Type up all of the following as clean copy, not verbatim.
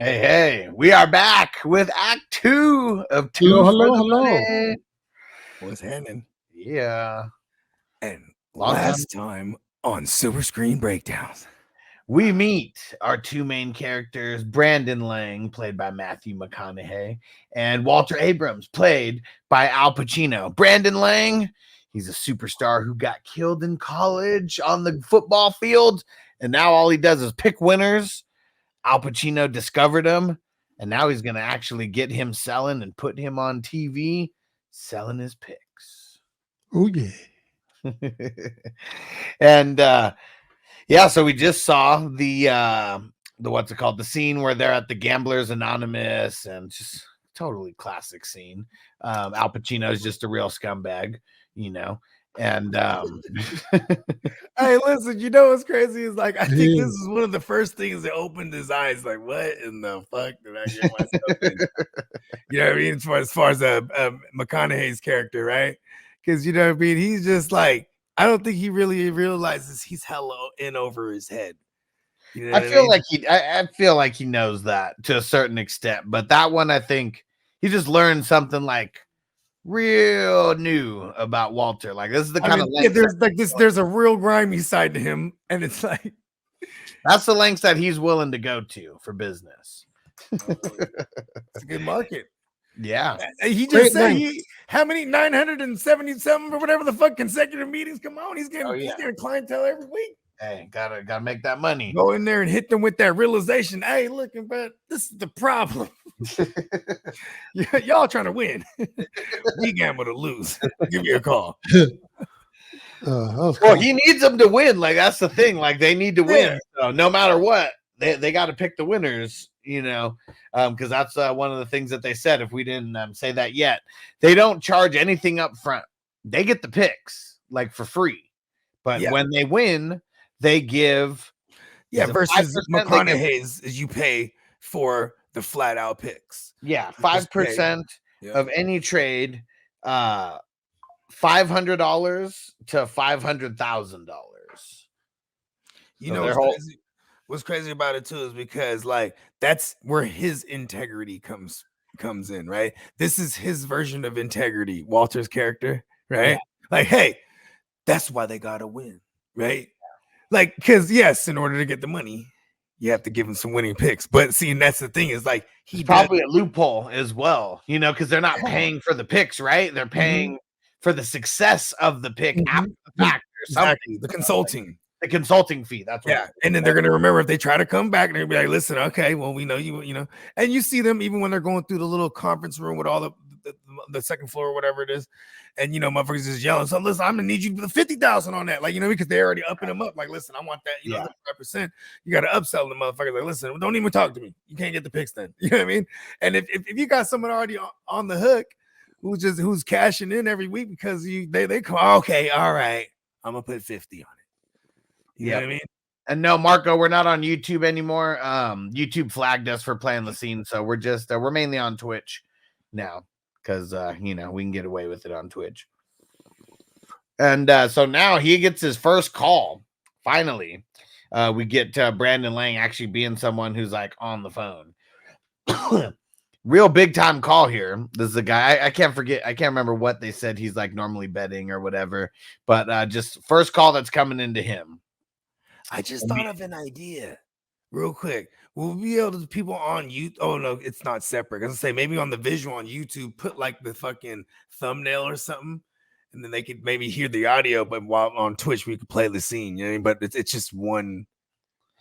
Hey, we are back with Act 2 of Two for the Money. What's happening? Yeah. And Long last time on Silver Screen Breakdowns, we meet our two main characters, Brandon Lang, played by Matthew McConaughey, and Walter Abrams, played by Al Pacino. Brandon Lang, he's a superstar who got killed in college on the football field, and now all he does is pick winners. Al Pacino discovered him, and now he's going to actually get him selling and put him on TV, selling his picks. Oh, yeah. And yeah, so we just saw the what's it called? The scene where they're at the Gamblers Anonymous, and just totally classic scene. Al Pacino is just a real scumbag, you know. And hey, listen, you know what's crazy is like I think this is one of the first things that opened his eyes. Like, what in the fuck did I get myself in? You know what I mean? As far as McConaughey's character, right? Because you know what I mean. He's just like, I don't think he really realizes he's hella in over his head. You know I feel like he knows that to a certain extent, but that one I think he just learned something like real new about Walter. Like this is the kind of there's a real grimy side to him, and it's like that's the lengths that he's willing to go to for business. It's a good market. Yeah, he just said how many 970 something or whatever the fuck consecutive meetings. Come on, he's getting clientele every week. Hey, gotta make that money. Go in there and hit them with that realization. Hey, looking, but this is the problem. Y'all trying to win. We gamble to lose. Give me a call. Well, he needs them to win. Like that's the thing. Like they need to win. So no matter what, they got to pick the winners. You know, because that's one of the things that they said. If we didn't say that yet, they don't charge anything up front. They get the picks like for free, but when they win, they give. Versus McConaughey's is you pay for the flat out picks. Yeah, 5% of any trade, $500 to $500,000. You know what's crazy about it too is because like that's where his integrity comes in, right? This is his version of integrity, Walter's character, right? Yeah. Like, hey, that's why they gotta win, right? Like, because yes, in order to get the money, you have to give him some winning picks. But see, and that's the thing is like he's probably a loophole as well, you know, because they're not paying for the picks, right? They're paying for the success of the pick after the fact or something. Exactly. The consulting. The consulting fee. That's what and then they're gonna remember if they try to come back and they'll be like, listen, okay, well, we know you know, and you see them even when they're going through the little conference room with all the second floor or whatever it is, and you know, motherfuckers is yelling. So listen, I'm gonna need you for the 50,000 on that, like, you know, because they're already upping them up. Like, listen, I want that, you know, 5%. You got to upsell the motherfuckers. Like, listen, don't even talk to me. You can't get the picks then. You know what I mean? And if you got someone already on the hook who's cashing in every week because they come, okay, all right, I'm gonna put 50 on it. You know what I mean? And no, Marco, we're not on YouTube anymore. YouTube flagged us for playing the scene, so we're mainly on Twitch now because you know, we can get away with it on Twitch. And so now he gets his first call. Finally, we get Brandon Lang actually being someone who's like on the phone. Real big time call here. This is a guy I can't remember what they said he's like normally betting or whatever, but just first call that's coming into him. I just thought of an idea real quick. We'll be able to people on YouTube. Oh no, it's not separate. I was gonna say maybe on the visual on YouTube, put like the fucking thumbnail or something, and then they could maybe hear the audio. But while on Twitch, we could play the scene. You know, but it's just one.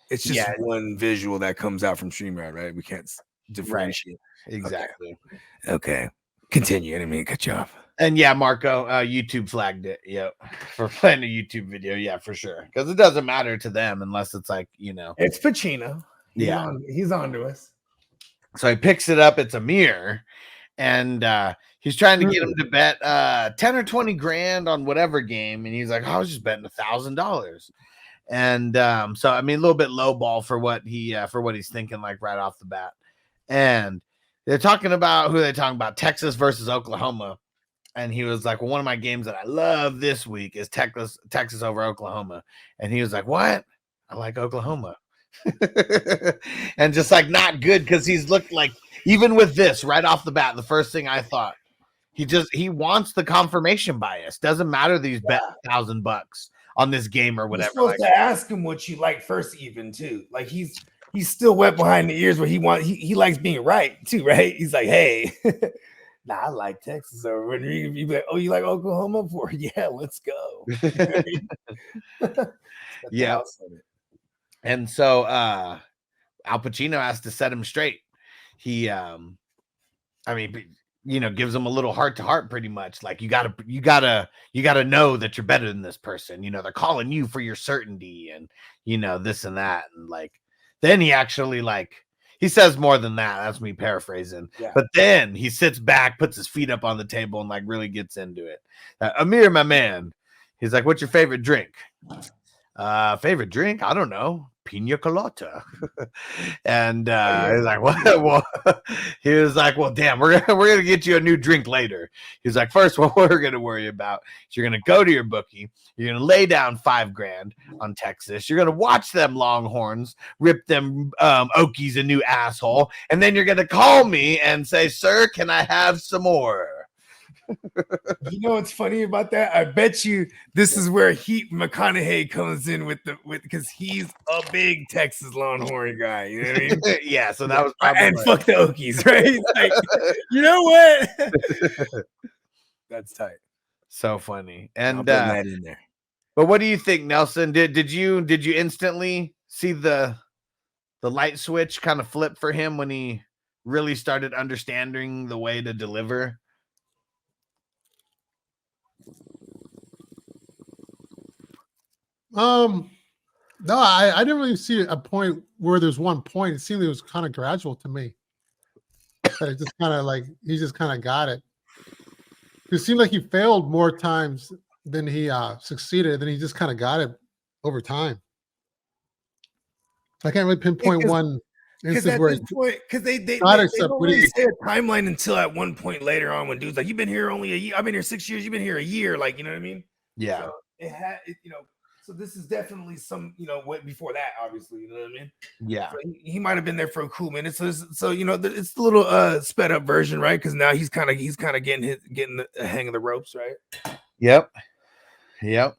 It's just one visual that comes out from StreamYard, right? We can't differentiate. Right. Exactly. Okay. Continue. I didn't mean to cut you off. And yeah, Marco, YouTube flagged it. Yep, for playing a YouTube video. Yeah, for sure. Because it doesn't matter to them unless it's like, you know, it's Pacino. He's on to us. So he picks it up. It's a mirror, and he's trying to get him to bet 10 or 20 grand on whatever game. And he's like, oh, I was just betting $1,000. And so I mean, a little bit low ball for what he's thinking, like right off the bat. And they're talking about Texas versus Oklahoma. And he was like, well, one of my games that I love this week is Texas over Oklahoma. And he was like, what? I like Oklahoma. And just like not good because he's looked like, even with this right off the bat, the first thing I thought, he wants the confirmation bias. Doesn't matter that he's bet $1,000 on this game or whatever. You're supposed to ask him what you like first, even too. Like he's still wet behind the ears where he likes being right too, right? He's like, hey, nah, I like Texas over. And you be like, oh, you like Oklahoma? For yeah, let's go. Yeah. And so Al Pacino has to set him straight. He gives him a little heart to heart, pretty much. Like you gotta know that you're better than this person. They're calling you for your certainty and this and that. And like then he actually he says more than that. That's me paraphrasing. Yeah. But then he sits back, puts his feet up on the table, and really gets into it. Amir, my man, he's like, "What's your favorite drink?" Favorite drink? I don't know. Pina colada. And he's like, "What?" Well, he was like, "Well, damn, we're gonna get you a new drink later." He's like, "First, what we're gonna worry about is you're gonna go to your bookie, you're gonna lay down $5,000 on Texas, you're gonna watch them Longhorns rip them Okies a new asshole, and then you're gonna call me and say, 'Sir, can I have some more?'" You know what's funny about that? I bet you this is where McConaughey comes in with because he's a big Texas Longhorn guy. You know what I mean? Yeah. So that was fuck the Okies, right? Like, you know what? That's tight. So funny. And I'll put that in there. But what do you think, Nelson? Did you instantly see the light switch kind of flip for him when he really started understanding the way to deliver? No, I didn't really see a point where there's one point. It seemed it was kind of gradual to me. It just kind of he just kind of got it. It seemed like he failed more times than he succeeded. Then he just kind of got it over time. I can't really pinpoint one instance where because they don't really say a timeline until at one point later on when dude's like, "You've been here only a year. I've been here 6 years. You've been here a year." Like, you know what I mean? Yeah. So it had, So this is definitely some, way before that, obviously, you know what I mean? Yeah. So he might have been there for a cool minute. So it's the little sped up version, right? Because now he's kind of getting the hang of the ropes, right? Yep.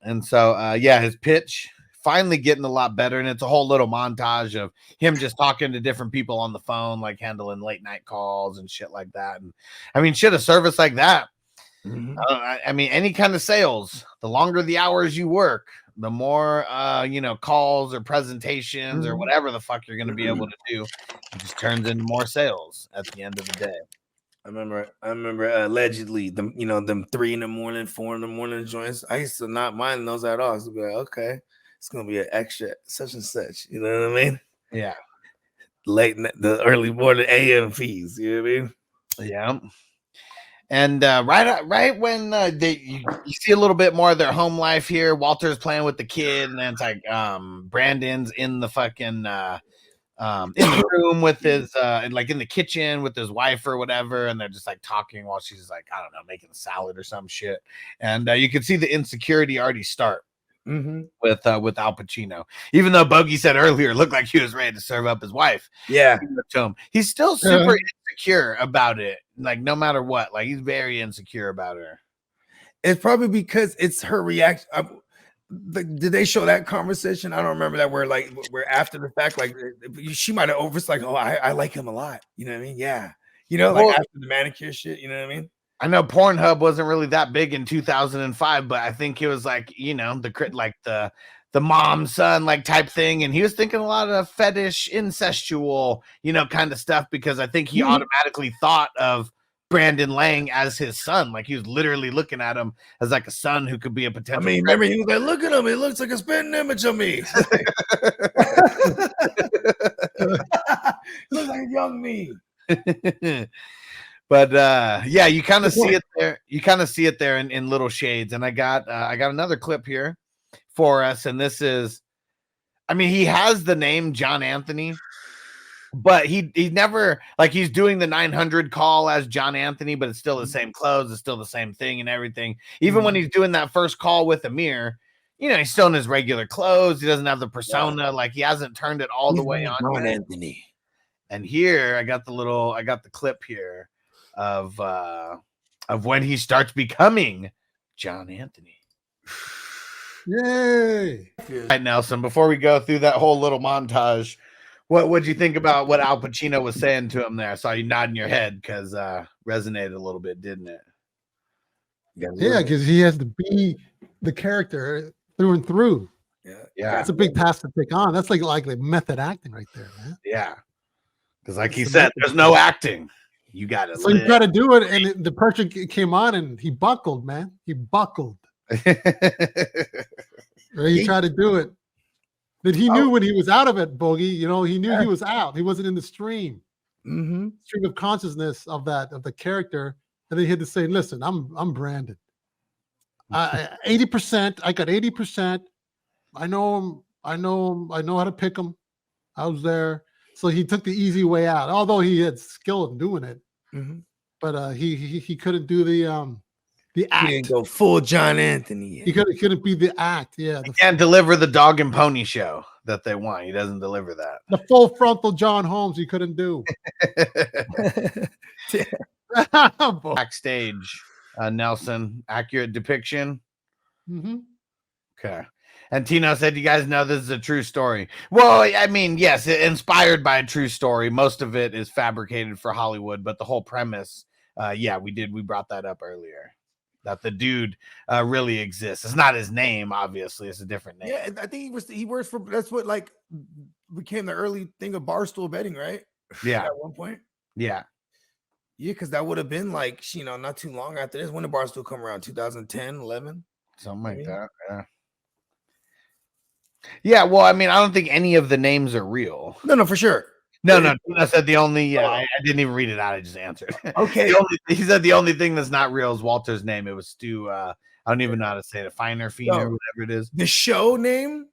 And so his pitch finally getting a lot better, and it's a whole little montage of him just talking to different people on the phone, like handling late night calls and shit like that. And a service like that. Mm-hmm. Any kind of sales, the longer the hours you work, the more calls or presentations or whatever the fuck you're going to be able to do, it just turns into more sales at the end of the day. I remember allegedly them 3 a.m, 4 a.m joints. I used to not mind those at all. I used to be like, okay, it's gonna be an extra such and such. You know what I mean? Yeah. The early morning AM fees. You know what I mean? Yeah. And right when you see a little bit more of their home life here, Walter's playing with the kid, and then it's like Brandon's in the fucking in the room with his in the kitchen with his wife or whatever, and they're just talking while she's I don't know, making a salad or some shit, and you can see the insecurity already start. Mm-hmm. With Al Pacino, even though Bogey said earlier it looked like he was ready to serve up his wife. Yeah, to him. He's still super insecure about it. No matter what, he's very insecure about her. It's probably because it's her reaction. Did they show that conversation? I don't remember that. Where after the fact, she might have overseen, oh, I like him a lot. You know what I mean? Yeah. After the manicure shit. You know what I mean? I know Pornhub wasn't really that big in 2005, but I think it was the mom son type thing, and he was thinking a lot of fetish, incestual, kind of stuff, because I think he automatically thought of Brandon Lang as his son. He was literally looking at him as a son who could be a potential. Remember he was like, "Look at him, he looks like a spitting image of me." Looks like a young me. But you kind of see it there. You kind of see it there in little shades. And I got another clip here for us. And this is, he has the name John Anthony, but he never, he's doing the 900 call as John Anthony, but it's still the same clothes. It's still the same thing and everything. Even when he's doing that first call with Amir, he's still in his regular clothes. He doesn't have the persona. Like he hasn't turned it all the way on. Anthony. And here I got the clip here of when he starts becoming John Anthony. Yay! All right, Nelson, before we go through that whole little montage, what'd you think about what Al Pacino was saying to him there? I saw you nodding your head because resonated a little bit, didn't it? Yeah, because he has to be the character through and through. Yeah. That's a big task to take on. That's like method acting right there, man. Yeah. Because like he said, there's no acting. You got to. So you got to do it, and the pressure came on, and he buckled, man. He buckled. He tried to do it. But he knew when he was out of it, Bogey. He knew he was out. He wasn't in the stream of consciousness of the character. And then he had to say, "Listen, I'm branded. 80%. I got 80%. I know him. I know how to pick him. I was there." So he took the easy way out, although he had skill in doing it. But he couldn't do the act. He didn't go full John Anthony yet. He couldn't be the act. Yeah, he can't deliver the dog and pony show that they want. He doesn't deliver that. The full frontal John Holmes he couldn't do. Backstage, Nelson, accurate depiction. Okay. And Tino said, "You guys know this is a true story." Well, I mean, yes, inspired by a true story. Most of it is fabricated for Hollywood, but the whole premise, we brought that up earlier. That the dude really exists. It's not his name, obviously. It's a different name. Yeah, I think he works for. That's what became the early thing of Barstool betting, right? Yeah, at one point. Yeah, because that would have been not too long after this. When did Barstool come around? 2010, 11, something like that. Yeah. Yeah, well, I mean, I don't think any of the names are real. No, for sure. No. I said the only. I didn't even read it out. I just answered. Okay. He said the only thing that's not real is Walter's name. It was Stu. I don't even know how to say it. Finer, whatever it is. The show name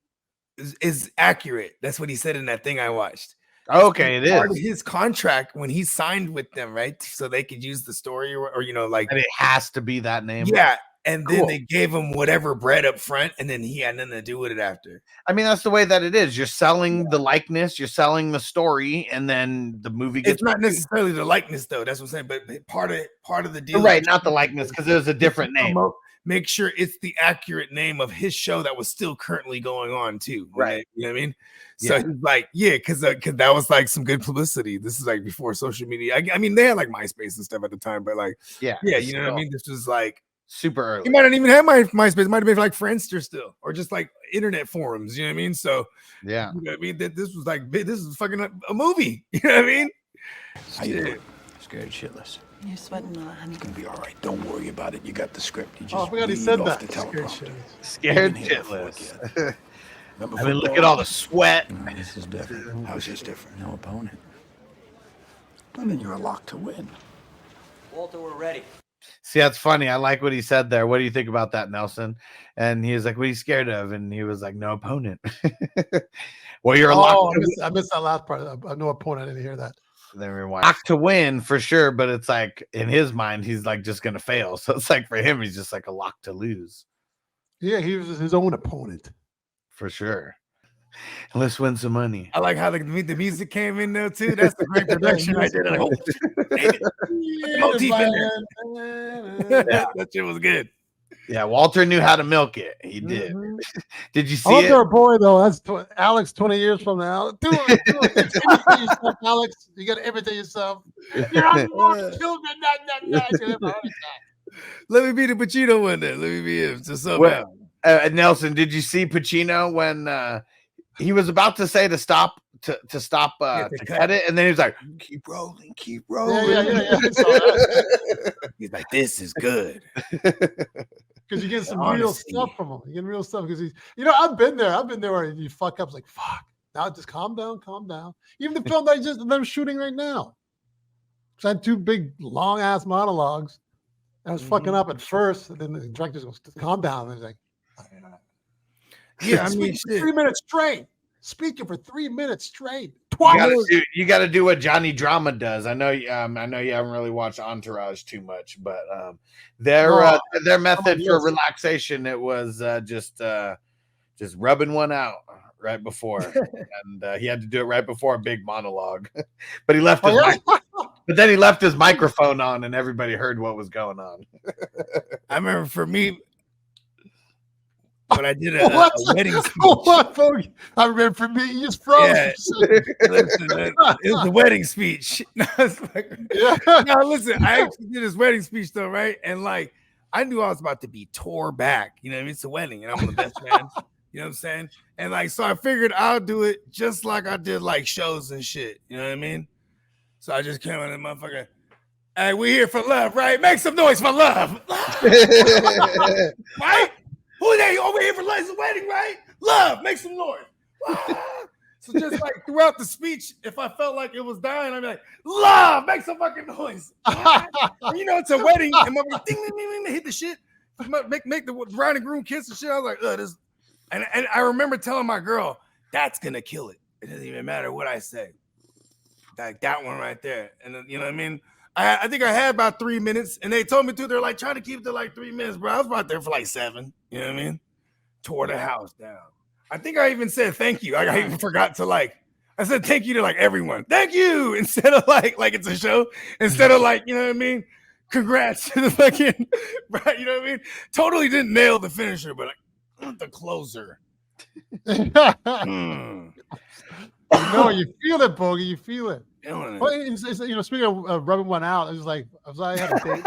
is accurate. That's what he said in that thing I watched. Okay, it is part of his contract when he signed with them, right? So they could use the story or and it has to be that name. Yeah. And then they gave him whatever bread up front, and then he had nothing to do with it after. I mean, that's the way that it is. You're selling the likeness, you're selling the story, and then the movie gets. It's not necessarily the likeness, though. That's what I'm saying. But part of the deal, right? Not the likeness, because there's a different name. Make sure it's the accurate name of his show that was still currently going on, too. Right? You know what I mean? So he's like, because that was like some good publicity. This is like before social media. I mean, they had like MySpace and stuff at the time, but you know what I mean. This was like. Super early. He might not even have MySpace. It might have been like Friendster still, or just like internet forums. You know what I mean? So yeah, you know what I mean. This was fucking a movie. You know what I mean? How you doing? Scared shitless. You're sweating a lot, honey. It's gonna be all right. Don't worry about it. You got the script. You just I forgot he said that. Scared shitless. I mean, look at all the sweat. This is different. How's this different? No opponent. I mean, you're a lock to win. Walter, we're ready. See, that's funny. I like what he said there. What do you think about that, Nelson? And he was like, "What are you scared of?" And he was like, "No opponent." Well, you're a lock. I missed that last part. No opponent. I didn't hear that. Then we lock to win for sure, but it's like in his mind, he's like just gonna fail. So it's like for him, he's just like a lock to lose. Yeah, he was his own opponent for sure. Let's win some money. I like how the music came in there too. That's a great production right there. Like, motif in there. That shit was good. Yeah, Walter knew how to milk it. He did. Did you see it? Walter, boy, though. That's Alex 20 years from now. Do it. Imitate yourself, Alex. You got to imitate yourself. You're on children. Let me be the Pacino one then. Let me be him. So somehow. Nelson, did you see Pacino when he was about to say to stop to cut it, and then he was like, keep rolling. Yeah. He's like, this is good. Because you get some real stuff from him. You get real stuff because he's, I've been there where you fuck up. It's like, fuck. Now just calm down. Even the film that I'm shooting right now. So I had two big long ass monologues. I was fucking up at first, and then the director goes, calm down. And he's like, yeah, I mean, 3 minutes straight. Speaking for 3 minutes straight. You got to do what Johnny Drama does. I know you haven't really watched Entourage too much, but their method for relaxation, it was just just rubbing one out right before, and he had to do it right before a big monologue. But he left but then he left his microphone on, and everybody heard what was going on. I remember for me when I did a wedding speech. I remember for me, you just froze. Yeah. Listen, it was a wedding speech. No, listen, I actually did this wedding speech though, right? And like I knew I was about to be tore back. You know what I mean? It's a wedding, and I'm the best man. You know what I'm saying? And like, so I figured I'll do it just like I did like shows and shit. You know what I mean? So I just came on and motherfucker. Hey, we here for love, right? Make some noise for love. Right? Who they over here for love? It's a wedding, right? Love, make some noise. So just like throughout the speech, if I felt like it was dying, I'd be like, love, make some fucking noise. You know, it's a wedding, and motherfucker ding, ding, ding, ding, hit the shit. Make the bride and groom kiss and shit. I was like, this. And I remember telling my girl, that's gonna kill it. It doesn't even matter what I say. Like that one right there. And then, you know what I mean? I think I had about 3 minutes, and they told me to. They're like trying to keep it to like 3 minutes, bro. I was about there for like 7. You know what I mean? Tore the house down. I think I even said thank you. I even forgot to I said thank you to like everyone. Thank you instead of like it's a show. Instead of like, you know what I mean? Congrats to the fucking, right? You know what I mean? Totally didn't nail the finisher, but the closer. No, you feel it, Bogey. You feel it. Well, It's, you know, speaking of rubbing one out, it was like if I had a date.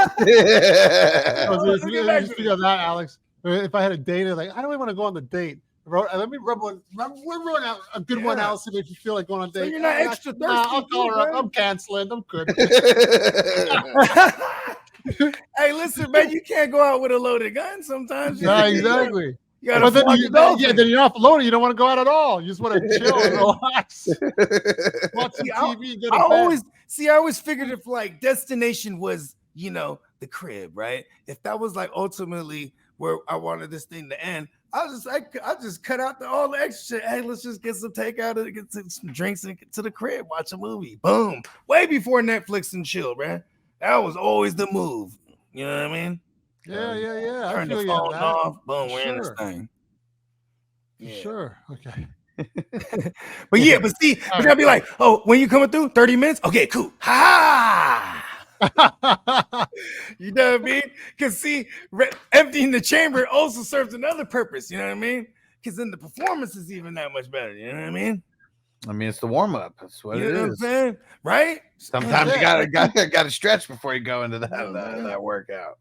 Speaking of that, Alex, if I had a date, like I don't really want to go on the date. Let me rub one out, a good one out, so if you feel like going on a date. So you're not extra thirsty. I'll call her up. I'm canceling. I'm good. Hey, listen, man, you can't go out with a loaded gun sometimes. Yeah, exactly. You gotta then you're not loaded. You don't want to go out at all. You just want to chill and relax. Watch some TV. Get I always figured if like destination was, you know, the crib, right? If that was like ultimately where I wanted this thing to end, I just cut out all the extra shit. Hey, let's just get some takeout and get some drinks and get to the crib, watch a movie. Boom. Way before Netflix and chill, man. That was always the move. You know what I mean? Yeah. Turn the phone off. Boom, we're in this thing. Yeah. Sure. Okay. But see, we're gonna be like, oh, when you coming through? 30 minutes? Okay, cool. Ha! You know what I mean? Because see, emptying the chamber also serves another purpose. You know what I mean? Because then the performance is even that much better. You know what I mean? I mean, it's the warm up. That's what you it know is. What I'm saying? Right? Sometimes you gotta stretch before you go into that workout.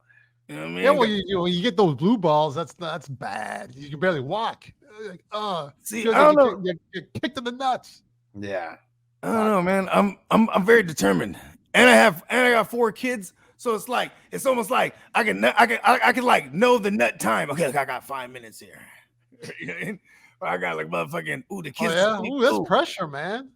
You know what I mean? Yeah, when you get those blue balls, that's bad. You can barely walk. Like, see, I don't know. You're kicked in the nuts. Yeah. I don't know, man. I'm very determined, and I got 4 kids, so it's almost like I can like know the nut time. Okay, I got 5 minutes here. You know what I mean? I got like motherfucking the kids. Oh, yeah, that's pressure, man.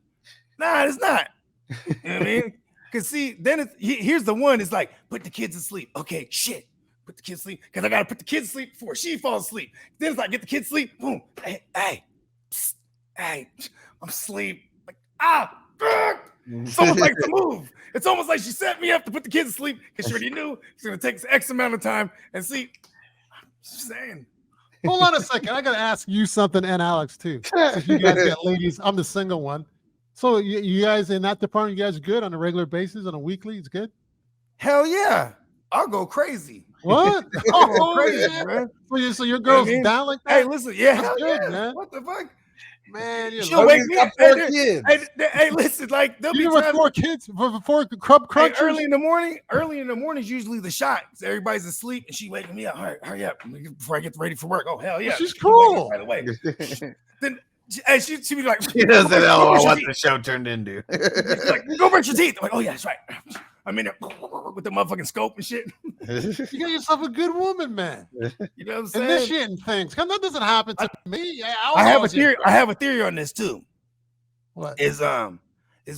Nah, it's not. You know what I mean? Because see, then here's the one. It's like put the kids to sleep. Okay, shit. Put the kids to sleep because I gotta put the kids to sleep before she falls asleep. Then it's like get the kids to sleep. Boom. Hey, I'm asleep. Like it's almost like the move. It's almost like she set me up to put the kids to sleep because she already knew it's gonna take X amount of time. And see, I'm just saying. Hold on a second. I gotta ask you something, and Alex too. If you guys got ladies, I'm the single one. So you guys in that department, you guys good on a regular basis, on a weekly? It's good. Hell yeah, I'll go crazy. What? Oh, crazy, man. So your girl's down like that? Hey, listen, yeah, that's good, yeah. man. What the fuck? Man, she'll wake me up. Hey, listen, like there'll be times 4 kids before crunch. Early in the morning is usually the shot. So everybody's asleep, and she waking me up. All right, hurry up before I get ready for work. Oh hell yeah, she's cool. By the way, then and she be like, she doesn't know what the show turned into. She's like, go brush your teeth. I'm like, oh yeah, that's right. I'm in there with the motherfucking scope and shit. You got yourself a good woman, man. You know what I'm saying? Initiating things. That doesn't happen to me. I have a theory. I have a theory on this too. What is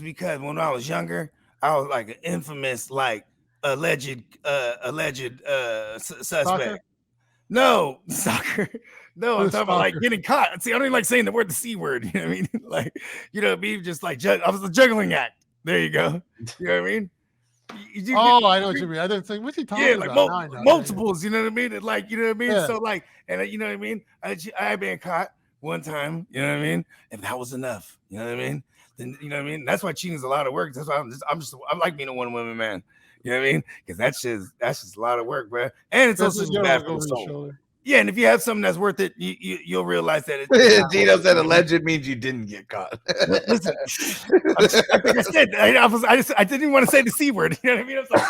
because when I was younger, I was like an infamous, like alleged suspect. Stalker? No, soccer. No, I'm talking about like getting caught. See, I don't even like saying the word, the C word. You know what I mean? Like, you know, me just like I was a juggling act. There you go. You know what I mean? I know what you mean. I didn't think what's he talking about? Like multiples. You know what I mean? Like, you know what I mean? Yeah. So like, and you know what I mean? I had been caught, one time. You know what I mean? If that was enough, you know what I mean? Then you know what I mean. That's why cheating is a lot of work. That's why I like being a one woman man. You know what I mean? Because that's just a lot of work, bro. And it's also just bad for the soul. Yeah, and if you have something that's worth it, you'll realize that it's Gino said alleged means you didn't get caught. Listen, I think I said I didn't want to say the C word. You know what I mean? I was like,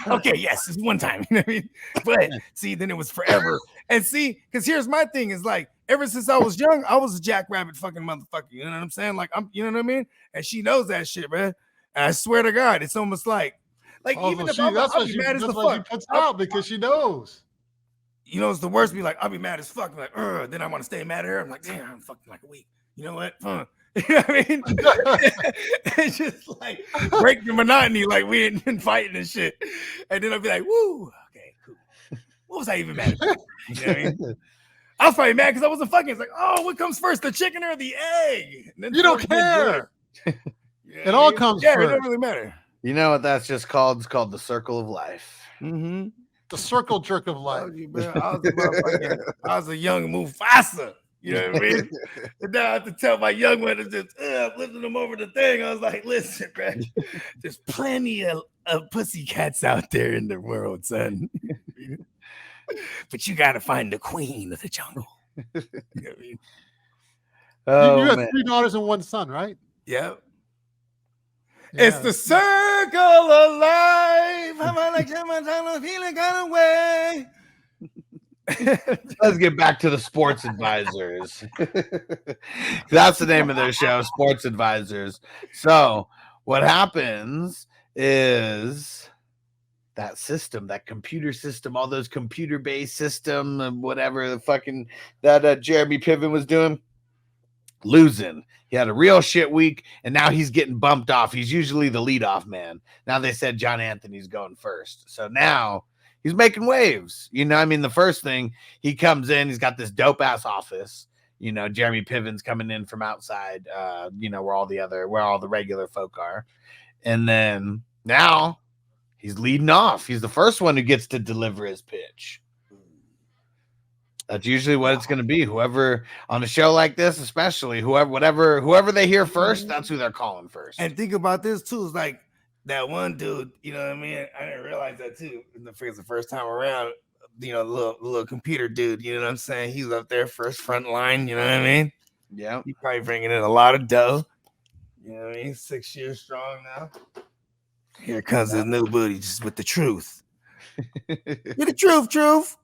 oh, okay, yes, it's one time. You know what I mean? But see, then it was forever. And see, because here's my thing: is like ever since I was young, I was a jackrabbit fucking motherfucker. You know what I'm saying? Like you know what I mean? And she knows that shit, man. And I swear to God, it's almost like even if I'll be mad as the fuck. She puts out because she knows. You know, it's the worst. Be like, I'll be mad as fuck. Like, then I want to stay mad at her. I'm like, damn, I'm fucking like a week. You know what? You know what I mean? It's just like break the monotony. Like we ain't been fighting and shit. And then I'll be like, woo, okay, cool. What was I even mad about? You know what I mean? I was probably mad because I wasn't fucking. It's like, oh, what comes first, the chicken or the egg? You don't care. It all comes first. Yeah, it don't really matter. You know what that's just called? It's called the circle of life. Mm-hmm. The circle jerk of life. I was a young Mufasa. You know what I mean? And now I have to tell my young one to just listen them over the thing. I was like, listen, man, there's plenty of pussycats out there in the world, son. But you got to find the queen of the jungle. You know what I mean? You have 3 daughters and 1 son, right? Yep. Yeah. It's the circle of life. How about like I'm feeling kind of way? Let's get back to the Sports Advisors. That's the name of their show, Sports Advisors. So what happens is that system, that computer system, all those computer-based system, whatever the fucking that Jeremy Piven was doing, losing. He had a real shit week, and now he's getting bumped off. He's usually the leadoff man. Now they said John Anthony's going first. So now he's making waves. You know, I mean, the first thing, he comes in, he's got this dope-ass office. You know, Jeremy Piven's coming in from outside, you know, where all the regular folk are. And then now he's leading off. He's the first one who gets to deliver his pitch. That's usually what it's going to be. Whoever on a show like this, especially whoever they hear first, that's who they're calling first. And think about this too. It's like that one dude, you know what I mean? I didn't realize that too. The first time around, you know, the little computer dude, you know what I'm saying? He's up there first front line, you know what I mean? Yeah. He's probably bringing in a lot of dough. You know what I mean? 6 years strong now. Here comes his new booty just with the truth. With the truth.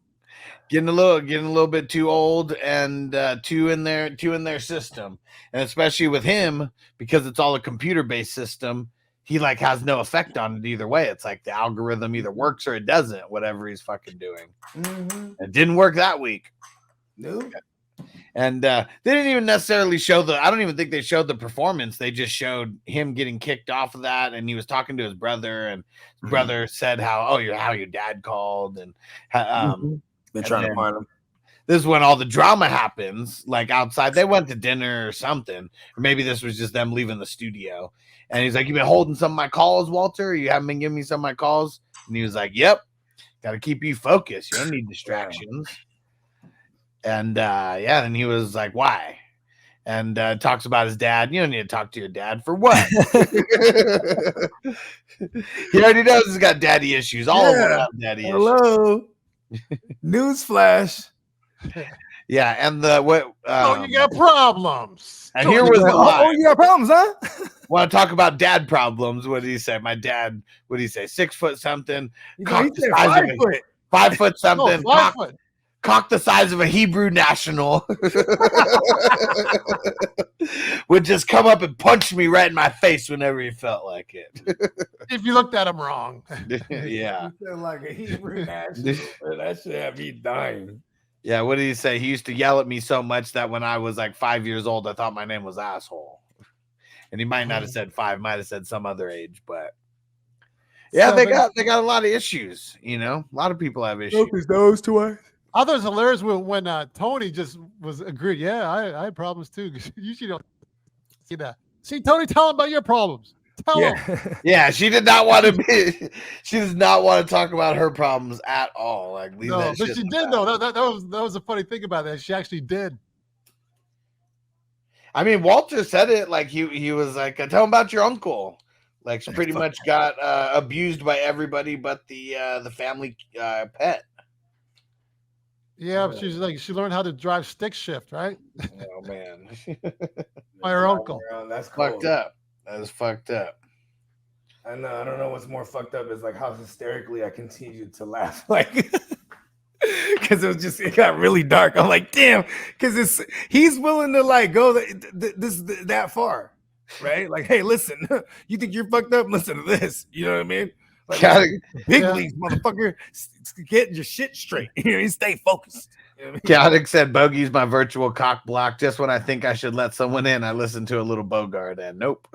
Getting a little bit too old and too in their system. And especially with him, because it's all a computer-based system, he like has no effect on it either way. It's like the algorithm either works or it doesn't, whatever he's fucking doing. Mm-hmm. It didn't work that week. No. And they didn't even necessarily show I don't even think they showed the performance. They just showed him getting kicked off of that. And he was talking to his brother, and his brother said how your dad called, and been trying to find him. This is when all the drama happens, like outside. They went to dinner or something, or maybe this was just them leaving the studio. And he's like, "You've been holding some of my calls, Walter? You haven't been giving me some of my calls?" And he was like, "Yep, got to keep you focused. You don't need distractions." And and he was like, "Why?" And talks about his dad. You don't need to talk to your dad for what? He already knows he's got daddy issues. All of them have daddy issues. Hello. Newsflash. Yeah, and you got problems. And here was the line. You got problems, huh? Want to talk about dad problems? What did he say? My dad, what did he say? 6 foot something. Cock the size of 5 foot something. No, 5 foot. Cock the size of a Hebrew national. Would just come up and punch me right in my face whenever he felt like it. If you looked at him wrong. Yeah. You sound like a Hebrew national. That should have me dying. Yeah, what did he say? He used to yell at me so much that when I was like 5 years old, I thought my name was Asshole. And he might not have said 5, might have said some other age, but yeah, they got a lot of issues, you know. A lot of people have issues. Those two eyes. I thought it was hilarious when Toni just was agreed. Yeah, I had problems too. Usually don't see that. See, Toni, tell him about your problems. Tell him. Yeah, she did not want to be. She does not want to talk about her problems at all. Like, no, but she did though. That was a funny thing about that. She actually did. I mean, Walter said it like he was like, tell him about your uncle. Like she pretty much got abused by everybody but the family pet. Yeah, she's like she learned how to drive stick shift, right? Oh man, By her uncle. That's cool. fucked up. That was fucked up. I know. I don't know what's more fucked up is like how hysterically I continued to laugh, like because it got really dark. I'm like, damn, because he's willing to like go that far, right? Like, hey, listen, you think you're fucked up? Listen to this. You know what I mean? Like, big leagues, motherfucker. Get your shit straight. You know, stay focused. You know what I mean? Chaotic said, Bogey's my virtual cock block. Just when I think I should let someone in, I listen to a little Bogard and nope.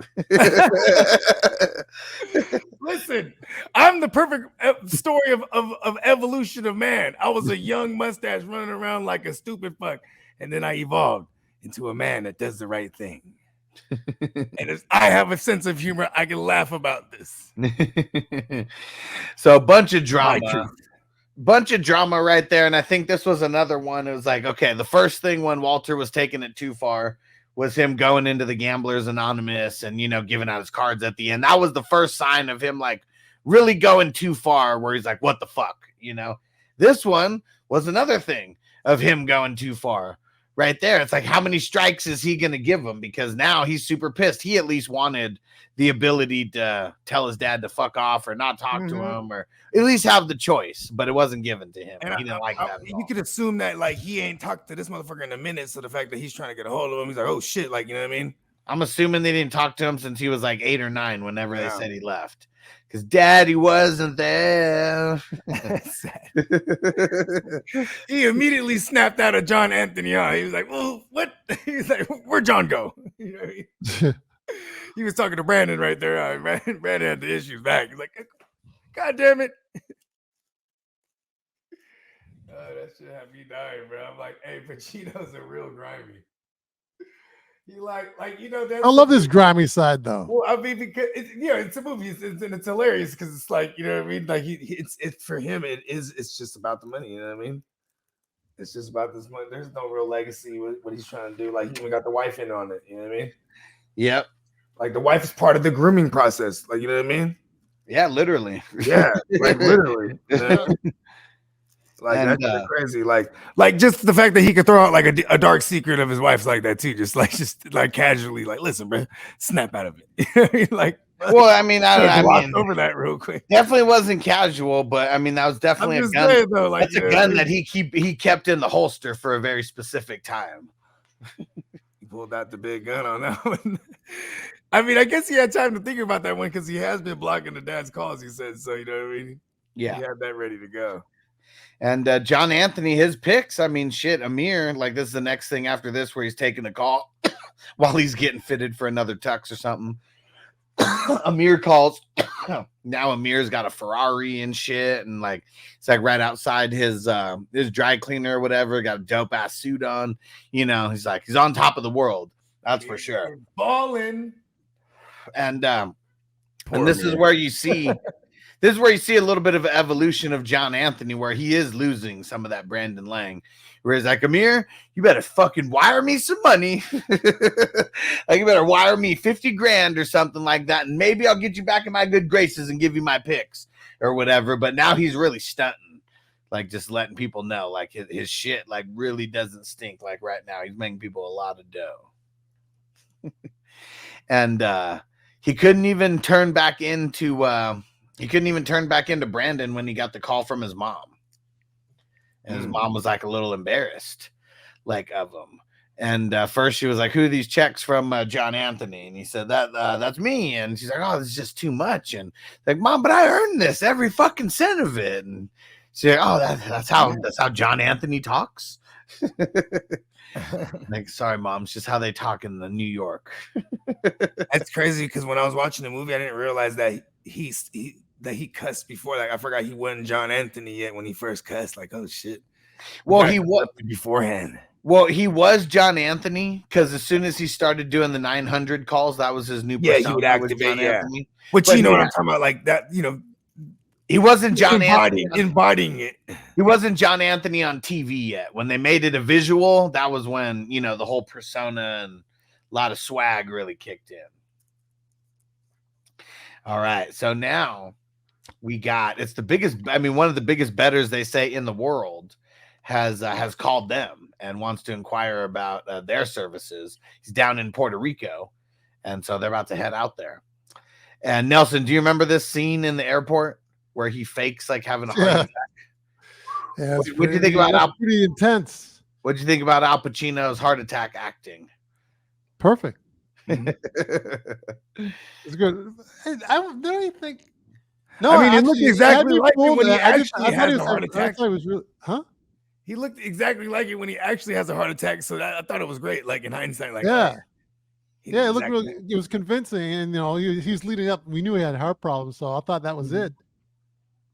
Listen, I'm the perfect story of evolution of man. I was a young mustache running around like a stupid fuck. And then I evolved into a man that does the right thing. And if I have a sense of humor, I can laugh about this. So a bunch of drama right there. And I think this was another one. It was like, okay, the first thing when Walter was taking it too far was him going into the Gamblers Anonymous and, you know, giving out his cards at the end. That was the first sign of him like really going too far where he's like, what the fuck, you know? This one was another thing of him going too far. Right there. It's like, how many strikes is he going to give him? Because now he's super pissed. He at least wanted the ability to tell his dad to fuck off or not talk to him or at least have the choice, but it wasn't given to him. And he didn't like that. You could assume that like he ain't talked to this motherfucker in a minute. So the fact that he's trying to get a hold of him, he's like, oh shit. Like, you know what I mean? I'm assuming they didn't talk to him since he was like 8 or 9 whenever they said he left. Because daddy wasn't there. He immediately snapped out of John Anthony. He was like, well, what? He's like, where'd John go? You know what I mean? He was talking to Brandon right there. Brandon had the issues back. He's like, God damn it. That shit had me dying, bro. I'm like, hey, Pacino's a real grimy. You like you know that. I love this grimy side though. Well, I mean, because it's a movie, it's hilarious because it's like, you know what I mean. Like it's for him, it's just about the money. You know what I mean? It's just about this money. There's no real legacy with what he's trying to do. Like he even got the wife in on it. You know what I mean? Yep. Like the wife is part of the grooming process. Like, you know what I mean? Yeah, literally. Yeah, like literally. You know? Like that's crazy. Like just the fact that he could throw out like a dark secret of his wife's like that too. Just like casually, like, listen, bro, snap out of it. Like, well, I mean, I mean, over that real quick. Definitely wasn't casual, but I mean, that was definitely a gun. Saying, though, like, that's a gun that he kept in the holster for a very specific time. He pulled out the big gun on that one. I mean, I guess he had time to think about that one because he has been blocking the dad's calls. He said so. You know what I mean? Yeah, he had that ready to go. And John Anthony, his picks, I mean, shit, Amir, like this is the next thing after this where he's taking a call while he's getting fitted for another tux or something. Amir calls. Now Amir's got a Ferrari and shit, and like it's like right outside his dry cleaner or whatever, got a dope ass suit on. You know, he's like he's on top of the world, that's for sure. Balling. And this is where you see this is where you see a little bit of an evolution of John Anthony, where he is losing some of that Brandon Lang. Where he's like, Amir, you better fucking wire me some money. Like, you better wire me 50 grand or something like that. And maybe I'll get you back in my good graces and give you my picks or whatever. But now he's really stunting, like just letting people know, like his shit, like really doesn't stink. Like right now, he's making people a lot of dough. And he couldn't even turn back into Brandon when he got the call from his mom. And his mom was like a little embarrassed, like of him. And first she was like, "Who are these checks from John Anthony?" And he said, "That's me." And she's like, "Oh, this is just too much." And like, "Mom, but I earned this every fucking cent of it." And she's like, "Oh, that's how John Anthony talks." Like, sorry, Mom, it's just how they talk in the New York. That's crazy because when I was watching the movie, I didn't realize that he cussed before. Like, I forgot he wasn't John Anthony yet when he first cussed. Like, oh shit. Well, he was beforehand. Well, he was John Anthony because as soon as he started doing the 900 calls, that was his new persona. Yeah, he would activate. Yeah, Anthony. Which you know what I'm talking about, like that. You know, he wasn't John Anthony embodying it. He wasn't John Anthony on TV yet. When they made it a visual, that was when the whole persona and lot of swag really kicked in. All right, so now we got it's the biggest. I mean, one of the biggest bettors they say in the world has called them and wants to inquire about their services. He's down in Puerto Rico, and so they're about to head out there. And Nelson, do you remember this scene in the airport where he fakes like having a heart attack? Yeah, What do you think about pretty intense. What do you think about Al Pacino's heart attack acting? Perfect. It's good. I don't even think. No, I mean, actually, it looked exactly like it when he I actually thought has he a was heart I attack. thought it was really, huh? He looked exactly like it when he actually has a heart attack. So I thought it was great. Like in hindsight, like Yeah. he Yeah, did it looked exactly really. It was convincing, and he was leading up. We knew he had heart problems, so I thought that was it.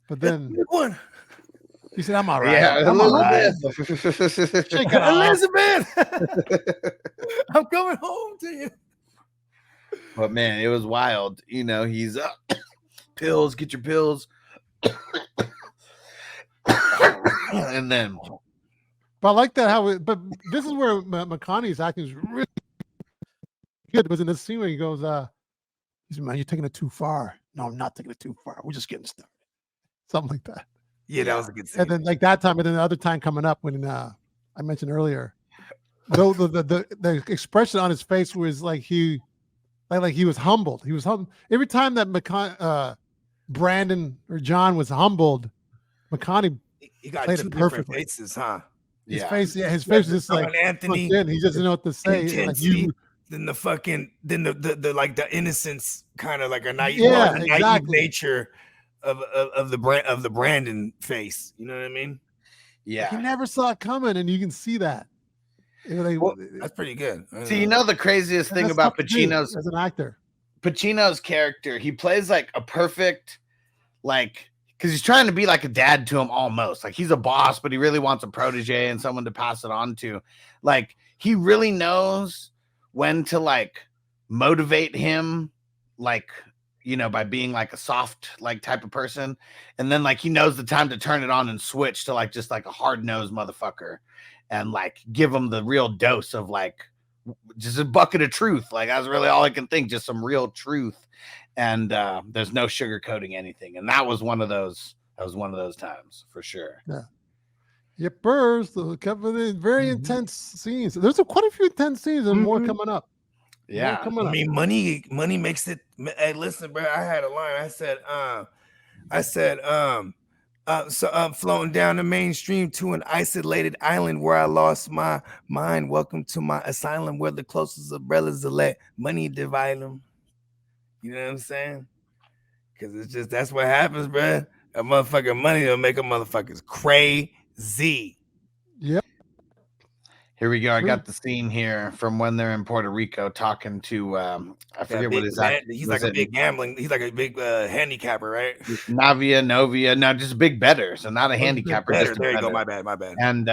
But then one. he said, "I'm all right. Yeah, I'm all right. Elizabeth. Shake it off." Elizabeth, I'm coming home to you. But man, it was wild. He's up. Pills, get your pills. And then, But I like that but this is where McConaughey's acting is really good. Because in this scene where he goes, he said, "Man, you're taking it too far." "No, I'm not taking it too far. We're just getting started." Something like that. Yeah, that was a good scene. And then like that time, and then the other time coming up when I mentioned earlier, the expression on his face was like he was humbled. He was humbled every time that Brandon or John was humbled. McConaughey he got played two it different perfectly. faces, huh? His face was just like Anthony. he doesn't know what to say. Like Intensity, then the like the innocence, kind of like a naive, exactly. nature of the Brandon face. You know what I mean? yeah, He never saw it coming, and you can see that. That's pretty good. See, the craziest thing about Pacino's as an actor, Pacino's character, he plays like a perfect, like, because he's trying to be like a dad to him almost. Like he's a boss, but he really wants a protege and someone to pass it on to. Like he really knows when to like motivate him, like, by being like a soft like type of person. And then like he knows the time to turn it on and switch to like just like a hard-nosed motherfucker and like give him the real dose of like just a bucket of truth. Like that's really all I can think, just some real truth. And there's no sugarcoating anything. And that was one of those times for sure. Yeah. Yippers, a couple of very intense scenes. There's quite a few intense scenes and more coming up. Yeah. I mean, money makes it. Hey, listen, bro. I had a line. I said, so I'm floating down the mainstream to an isolated island where I lost my mind. Welcome to my asylum where the closest of brothers to let money divide them. You know what I'm saying? Because it's just, that's what happens, bro. A motherfucking money will make a motherfuckers crazy. Yep. Here we go. I got the scene here from when they're in Puerto Rico talking to I forget what his name. He's like a big gambling. He's like a big handicapper, right? Novia. No, just a big better. So not a handicapper. There you go. My bad. And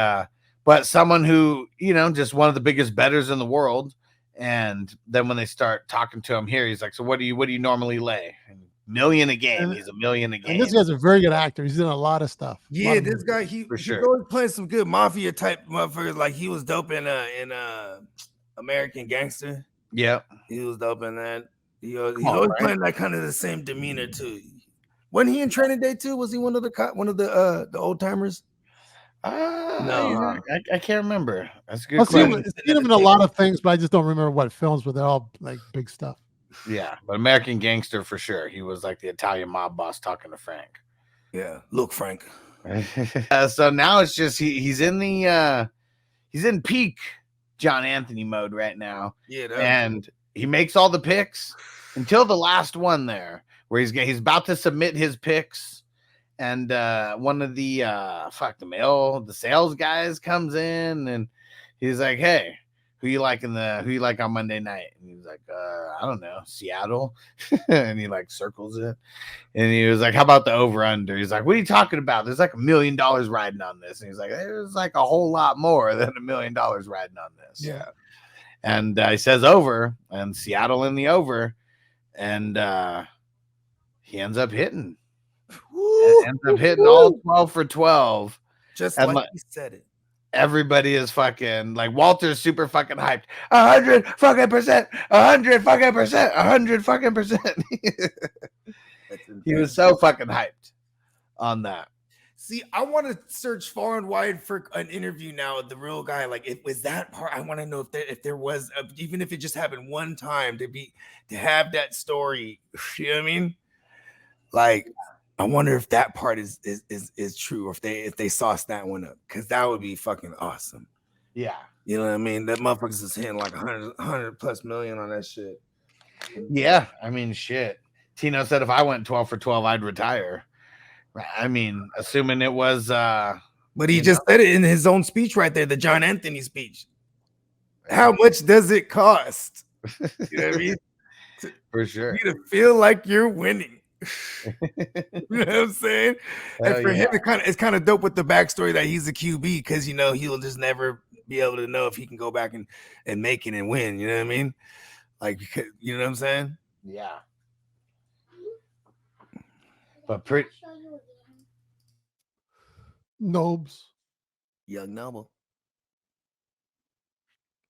but someone who, just one of the biggest bettors in the world. And then when they start talking to him here, he's like, "So what do you normally lay? $1 million a game." He's $1 million a game. And this guy's a very good actor. He's done a lot of stuff. Yeah, this guy, he's sure. always playing some good mafia type motherfuckers. Like he was dope in American Gangster. Yeah, he was dope in that. He always playing that kind of the same demeanor too. Wasn't he in Training Day too? Was he one of the old timers? No, I can't remember. That's a good I've question. seen him in a lot of things, but I just don't remember what films. But they're all like big stuff. Yeah, but American Gangster for sure. He was like the Italian mob boss talking to Frank. Yeah, look, Frank. So now it's just he's in peak John Anthony mode right now. Yeah, and he makes all the picks until the last one there, where he's about to submit his picks. And one of the sales guys comes in and he's like, "Hey, who you like on Monday night?" And he's like, "I don't know, Seattle." And he like circles it. And he was like, "How about the over under?" He's like, "What are you talking about? There's like $1 million riding on this." And he's like, "There's like a whole lot more than $1 million riding on this." Yeah. And he says over, and Seattle in the over, and he ends up hitting. Ends up hitting all 12 for 12. Just and like he said it. everybody is fucking like Walter's super fucking hyped. 100 fucking percent, 100 fucking percent, 100 fucking percent. He was so fucking hyped on that. See, I want to search far and wide for an interview now with the real guy. Like, it was that part. I want to know if there was, even if it just happened one time, to have that story. You know what I mean? Like, I wonder if that part is true, or if they sauced that one up, because that would be fucking awesome. Yeah, you know what I mean. That motherfuckers is hitting like 100 plus million on that shit. Yeah, I mean, shit. Tino said if I went 12 for 12, I'd retire. I mean, assuming it was but he just said it in his own speech right there, the John Anthony speech. How much does it cost? You know what I mean? For sure. You to feel like you're winning. You know what I'm saying? And for him, it's kind of dope with the backstory that he's a QB, because he'll just never be able to know if he can go back and make it and win. You know what I mean? Like, you know what I'm saying? Yeah. But pretty Nobes. Young Noble.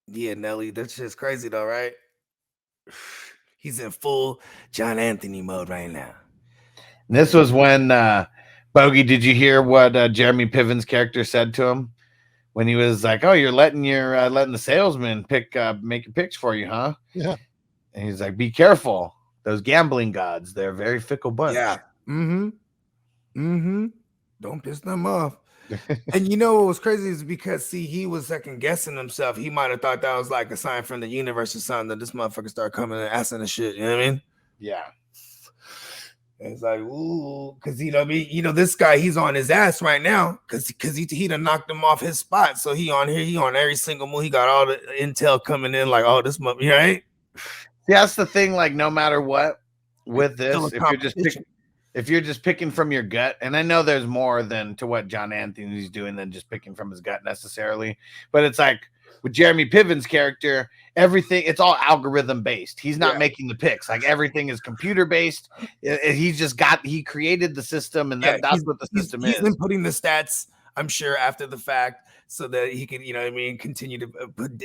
Yeah, Nelly, that's just crazy though, right? He's in full John Anthony mode right now. And this was when Bogey, did you hear what Jeremy Piven's character said to him when he was like, "Oh, you're letting the salesman make your picks for you, huh?" Yeah. And he's like, "Be careful. Those gambling gods, they're a very fickle bunch." Yeah. Don't piss them off. And what was crazy is because he was second guessing himself. He might have thought that was like a sign from the universe or something, that this motherfucker started coming and asking the shit. You know what I mean? Yeah. It's like, ooh, because this guy, he's on his ass right now because he done knocked him off his spot. So he on every single move. He got all the intel coming in, like, oh, this mother, right? Yeah, that's the thing. Like, no matter what with this, if you're just picking from your gut, and I know there's more than to what John Anthony's doing than just picking from his gut necessarily, but it's like with Jeremy Piven's character, everything, it's all algorithm based. He's not making the picks. Like, everything is computer based. He created the system, and that's what the system is. He's been putting the stats, I'm sure, after the fact, so that he can, continue to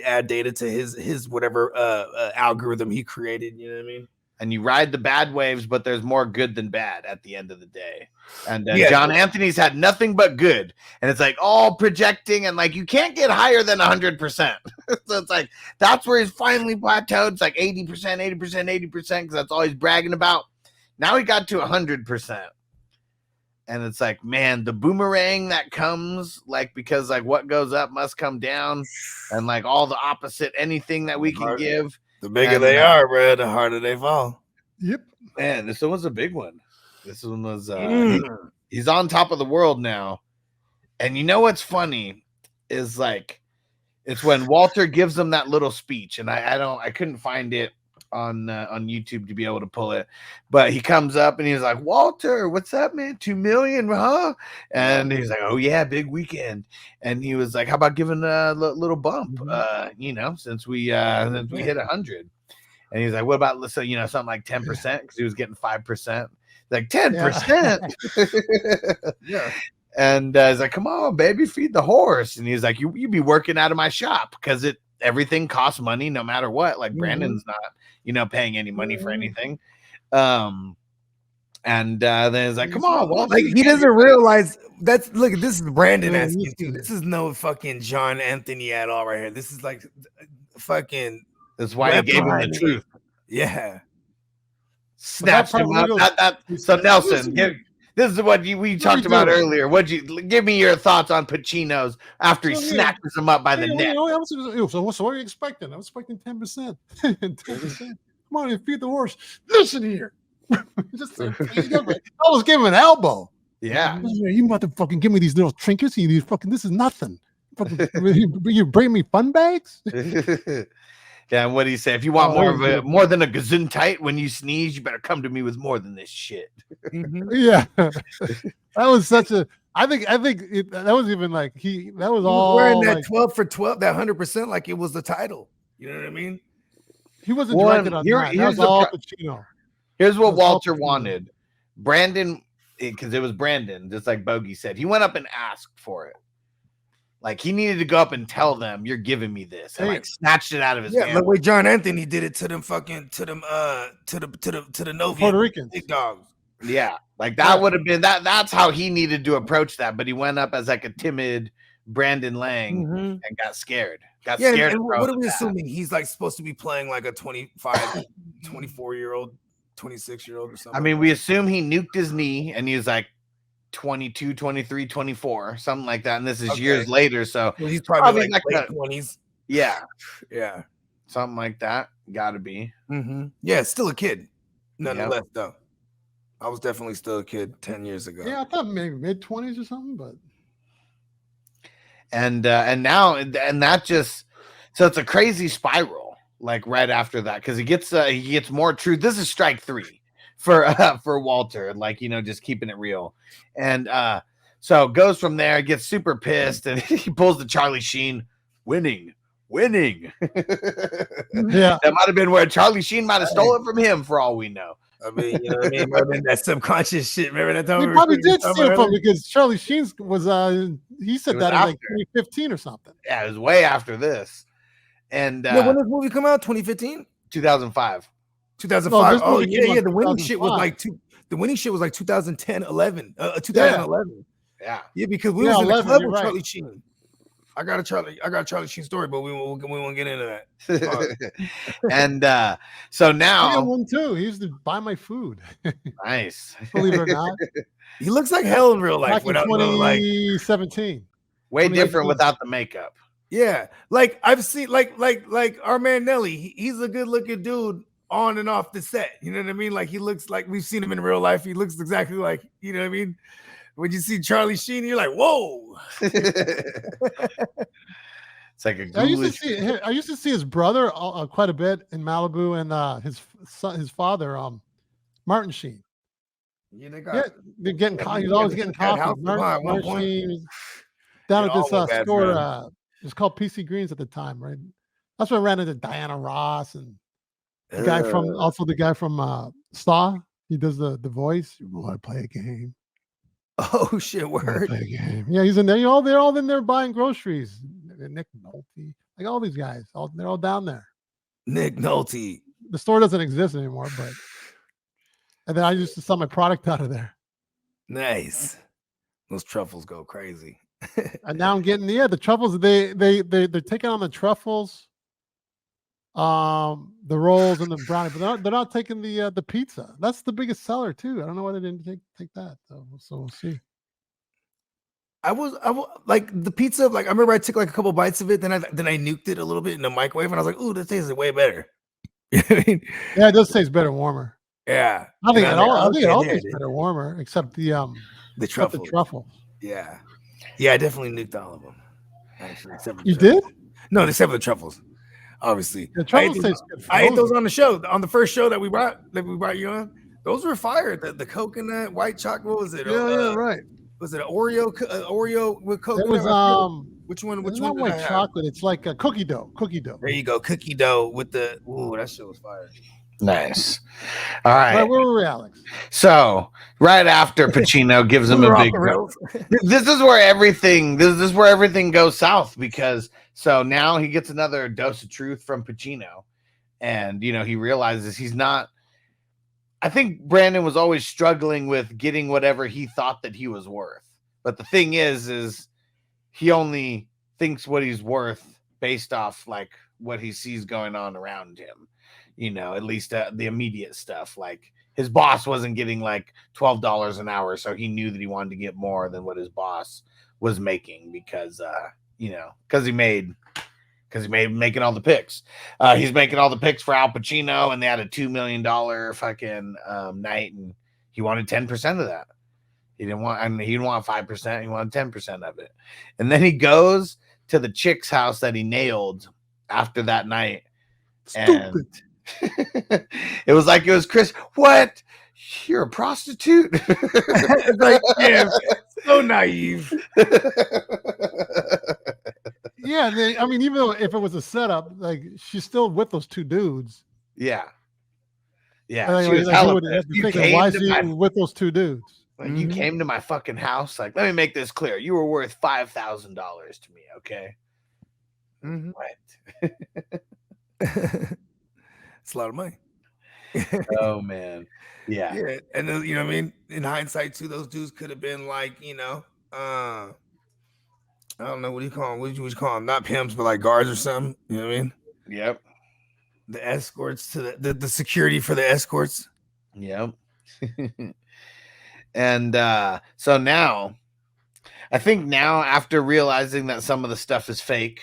add data to his whatever algorithm he created. You know what I mean? And you ride the bad waves, but there's more good than bad at the end of the day. And John Anthony's had nothing but good. And it's like all projecting, and like you can't get higher than 100%. So it's like that's where he's finally plateaued. It's like 80%, 80%, 80%, because that's all he's bragging about. Now he got to 100%. And it's like, man, the boomerang that comes, like, because like what goes up must come down, and like all the opposite, anything that we can give. The bigger they are, bro, the harder they fall. Yep. Man, this one was a big one. This one was he's on top of the world now. And you know what's funny is like it's when Walter gives him that little speech, and I couldn't find it on YouTube to be able to pull it, but he comes up and he's like, "Walter, what's up, man? 2 million, huh?" And he's like, "Oh yeah, big weekend." And he was like, "How about giving a little bump, since we hit 100?" And he's like, "What about something like 10%?" Because he was getting 5%. Like 10%. Yeah. And he's like, "Come on, baby, feed the horse." And he's like, "You be working out of my shop because everything costs money no matter what. Like Brandon's not, paying any money for anything." And then it's like, "Come on, Walter." Like, he doesn't realize this is Brandon asking too. This is no fucking John Anthony at all right here. This is like fucking. That's why he gave him the truth. Yeah. Snatched him up. So Nelson, this is what we talked about earlier. Give me your thoughts on Pacino's after he snatches him up by the neck. So what are you expecting? I'm expecting 10%. 10%. Come on, and feed the horse. Listen here. I was giving an elbow. Yeah. You motherfucking give me these little trinkets. This is nothing. You bring me fun bags? Yeah, and what do you say? If you want more than a gesundheit when you sneeze, you better come to me with more than this shit. Yeah, that was such a. I think that was even like that was all wearing that 12 for 12, that 100%, like it was the title. You know what I mean? He wasn't directed on that. That was all Pacino. Here's what Walter wanted. Brandon, because it was Brandon, just like Bogey said. He went up and asked for it. Like he needed to go up and tell them, "You're giving me this," and Hey. like snatched it out of his Yeah, hand. the way John Anthony did it to them fucking to the Novian Puerto Ricans. big dogs. Yeah, like that would have been that. That's how he needed to approach that. But he went up as like a timid Brandon Lang and got scared. Got scared. And what are we assuming? He's like supposed to be playing like a 25, 24-year-old, 26-year-old or something. I mean, we assume he nuked his knee and he was like 22, 23, 24, something like that. And this is years later. So well, he's probably like late 20s. Yeah. Yeah. Something like that. Gotta be. Yeah, still a kid. Nonetheless, though. I was definitely still a kid 10 years ago. Yeah, I thought maybe mid-20s or something, but and now that just so it's a crazy spiral like right after that because he gets more truth. This is strike 3 for Walter, like, you know, just keeping it real. And so goes from there, gets super pissed, and he pulls the Charlie Sheen winning. yeah, That might have been where Charlie Sheen might have stolen from him for all we know. I mean, you know what I mean? Might have been that subconscious shit. Remember that time? he probably did steal from because Charlie Sheen was he said that in like 2015 or something. Yeah, it was way after this. And when did this movie come out? 2015? 2005. 2005. No, oh yeah. The winning 2005. shit was like the winning shit was like 2010, 11. 2011. Yeah. Yeah, because we was in the 11, club you're with right. Charlie Sheen. I got a Charlie Sheen story, but we won't get into that. And so I now got one too. He used to buy my food. nice. Believe it or not. He looks like hell in real life Back in without no, like 2017. Way 2018. different without the makeup. yeah, like I've seen like Armand Nelly. He's a good looking dude on and off the set. You know what I mean? Like he looks like we've seen him in real life. He looks exactly like, you know what I mean? When you see Charlie Sheen, you're like, whoa. It's like a I ghoulish. used to see his brother quite a bit in Malibu, and his father, Martin Sheen. Yeah, They're getting coffee. He's always getting coffee. Martin Sheen was down at this store. It was called PC Greens at the time, right? That's when I ran into Diana Ross and the guy from Saw. He does the voice. You want to play a game? Oh shit, word. Play a game. Yeah, he's in there. They're all in there buying groceries. Nick Nolte, like all these guys, they're all down there. Nick Nolte. The store doesn't exist anymore, but and then I used to sell my product out of there. Nice. Those truffles go crazy. And now I'm getting the truffles. They're taking on the truffles, the rolls and the brownie, but they're not taking the pizza. That's the biggest seller too. I don't know why they didn't take that. So we'll see. I was like the pizza. Like I remember I took like a couple bites of it, then I nuked it a little bit in the microwave, and I was like, "Ooh, this tastes way better." You know what I mean? Yeah, it does taste better warmer. Yeah, I think it all tastes better warmer, except the truffles. The truffles. Yeah, I definitely nuked all of them. Actually, except for the You truffles. did? No, except for the truffles. Obviously, The truffles taste good. I ate those on the show, on the first show that we brought you on. Those were fire. The coconut, white chocolate. What was it? Yeah, right. Was it an Oreo with coconut? It was which one? It's Which not one? white chocolate. It's like a cookie dough. There you go, cookie dough with the. Ooh, that shit was fire. Nice. All right. Where were we, Alex? So right after Pacino gives him a big. This is where everything. This is where everything goes south because so now he gets another dose of truth from Pacino, and you know he realizes he's not. I think Brandon was always struggling with getting whatever he thought that he was worth. But the thing is he only thinks what he's worth based off like what he sees going on around him. You know, at least the immediate stuff. Like his boss wasn't getting like $12 an hour. So he knew that he wanted to get more than what his boss was making because, because he made making all the picks. He's making all the picks for Al Pacino, and they had a $2 million fucking night, and he wanted 10% of that. He didn't want 5%. He wanted 10% of it. And then he goes to the chick's house that he nailed after that night. Stupid. And it was like it was Chris. What? You're a prostitute? It's like, yeah, so naive. Yeah, I mean, even though if it was a setup, like she's still with those two dudes. Yeah. Why is she with those two dudes? Like, you came to my fucking house. Like, let me make this clear. You were worth $5,000 to me, okay? What? It's a lot of money. Oh, man. Yeah. Yeah. And then, you know what I mean? In hindsight, too, those dudes could have been like, I don't know, what do you call them? What would you call them? Not pimps, but like guards or something. You know what I mean? Yep. The escorts to the security for the escorts. Yep. And so now, I think now after realizing that some of the stuff is fake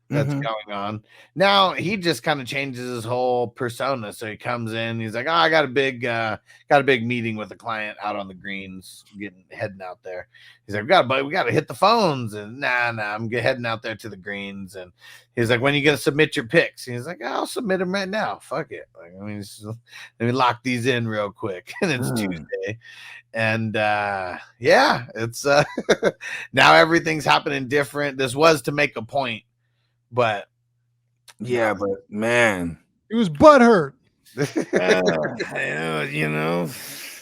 that's going on, now he just kind of changes his whole persona. So he comes in, he's like, "Oh, I got a big meeting with a client out on the greens, heading out there." He's like, we got to hit the phones, and nah, I'm heading out there to the greens. And he's like, "When are you gonna submit your picks?" And he's like, "I'll submit them right now. Fuck it. Like, I mean, let me lock these in real quick." And it's Tuesday. And yeah, it's now everything's happening different. This was to make a point, but yeah, but man, He was butthurt.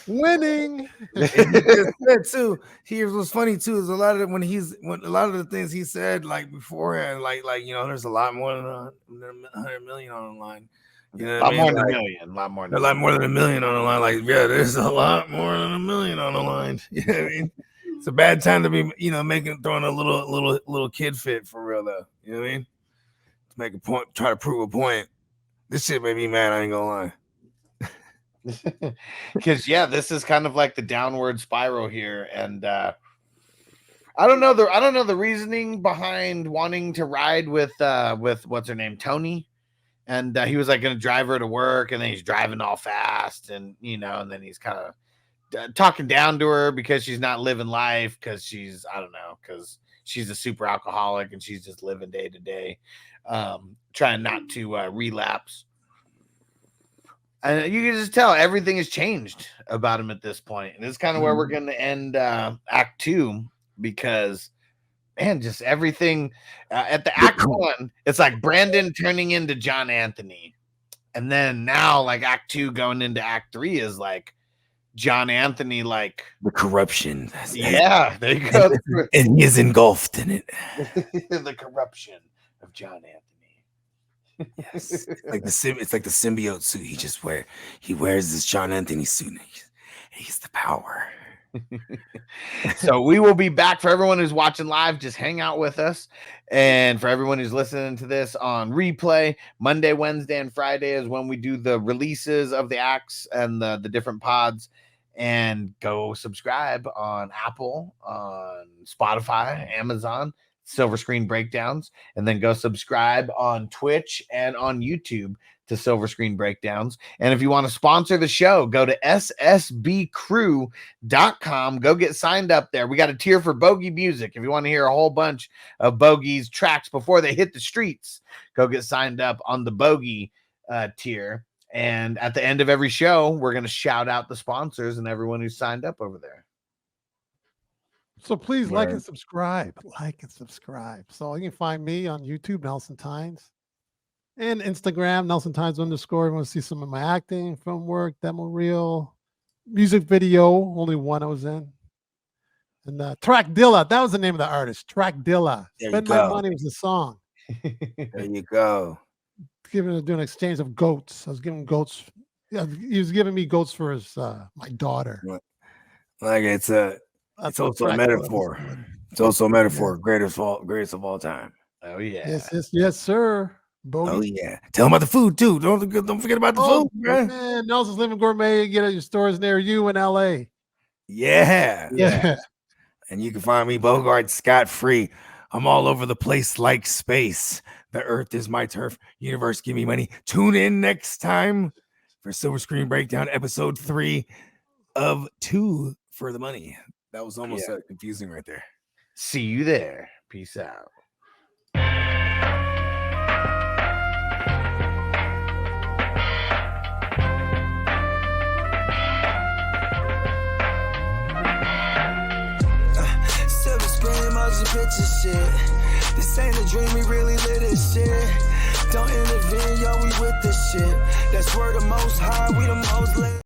Winning. Winning. Too. Here's what's funny too is a lot of the things he said like beforehand, like there's a lot more than 100 million on the line. You know, a lot more than $1 million on the line. Like, yeah, there's a lot more than $1 million on the line. You know what I mean? It's a bad time to be, throwing a little kid fit for real though. You know what I mean? To make a point, try to prove a point. This shit made me mad. I ain't gonna lie. Because this is kind of like the downward spiral here, and I don't know the reasoning behind wanting to ride with what's her name, Toni. And he was like going to drive her to work, and then he's driving all fast, and and then he's kind of talking down to her because she's not living life, because she's a super alcoholic and she's just living day to day, trying not to relapse. And you can just tell everything has changed about him at this point, and it's kind of where we're going to end Act 2, because. Man, just everything at the Act 1, it's like Brandon turning into John Anthony. And then now, like, Act 2 going into Act 3 is like John Anthony, like the corruption. Yeah, there you go. And he is engulfed in it. The corruption of John Anthony. Yes. It's like the symbiote suit. He wears this John Anthony suit. And he's the power. So we will be back. For everyone who's watching live, just hang out with us, and for everyone who's listening to this on replay, Monday, Wednesday, and Friday is when we do the releases of the acts and the different pods. And go subscribe on Apple, on Spotify, Amazon, Silver Screen Breakdowns, and then go subscribe on Twitch and on YouTube to Silver Screen Breakdowns. And if you want to sponsor the show, go to ssbcrew.com. Go get signed up there. We got a tier for Bogey music. If you want to hear a whole bunch of Bogey's tracks before they hit the streets, go get signed up on the Bogey tier. And at the end of every show, we're going to shout out the sponsors and everyone who signed up over there. So please like and subscribe. Like and subscribe. So you can find me on YouTube, Nelson Tynes. And Instagram, Nelson Tynes _. If you want to see some of my acting, film work, demo reel, music video, only one I was in. And Track Dilla, that was the name of the artist. Track Dilla. Spend My Money was the song. There you go. Doing an exchange of goats. I was giving goats. Yeah, he was giving me goats for his my daughter. Like it's also a metaphor. It's also a metaphor. Greatest of all time. Oh yeah. Yes, sir. Bogey. Oh yeah. Tell them about the food too. Don't forget about the food, man. Nelson's Living Gourmet. You get at your stores near you in LA. Yeah. And you can find me Bogard scot-free. I'm all over the place like space. The earth is my turf. Universe, give me money. Tune in next time for Silver Screen Breakdown, episode 3 of 2 for the money. That was almost confusing right there. See you there. Peace out. Picture shit. This ain't a dream, we really live this shit. Don't intervene, yo, we with this shit. That's where the most high, we the most lit.